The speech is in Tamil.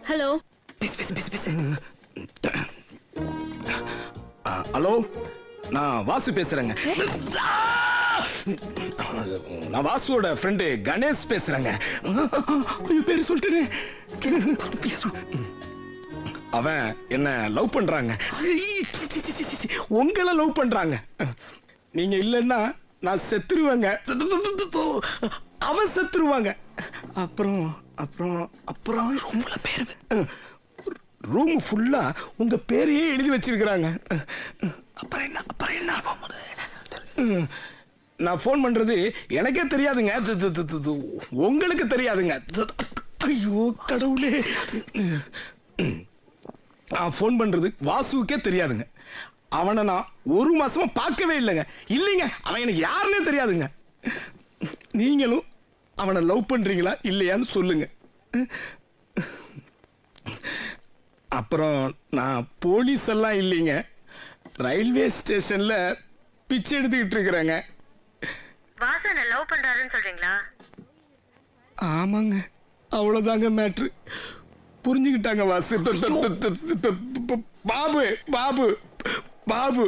ஹலோ. ஹலோ, நான் வாசு பேசுறேங்க. நான் வாசுவோட ஃப்ரெண்டு கணேஷ் பேசுறேங்க. பேரு சொல்லிட்டேனே. அவன் என்ன லவ் பண்றாங்க. உங்களை லவ் பண்றாங்க. நீங்க இல்லைன்னா நான் செத்துருவேங்க. அவன் செத்துருவாங்க. அப்புறம் அப்புறம் அப்புறம் ரூம்ல பேரு, ரூம் ஃபுல்லா உங்க பேரையே எழுதி வச்சிருக்கிறாங்க. அப்புறம் என்ன அப்புறம் என்ன? நான் போன் பண்றது எனக்கே தெரியாதுங்க. உங்களுக்கு தெரியாதுங்க. ஐயோ கடவுளே. நான் போன் பண்றது வாசுவுக்கே தெரியாதுங்க. அவனை நான் ஒரு மாசமா பார்க்கவே இல்லைங்க. இல்லைங்க, அவன் எனக்கு யாருன்னே தெரியாதுங்க. நீங்களும் அவனை லவ் பண்றீங்களா இல்லையான்னு சொல்லுங்க. அப்புறம் நான் போலீஸ் எல்லாம் இல்லைங்க. ரயில்வே ஸ்டேஷன்ல பிச்சை எடுத்துக்கிட்டு இருக்கிறேங்க. வாசு என்ன லவ் பண்றாருன்னு சொல்றீங்களா? ஆமாங்க, அவ்வளவுதாங்க மேட்ரு. புரிஞ்சுக்கிட்டாங்க வாசு. பாபு பாபு பாபு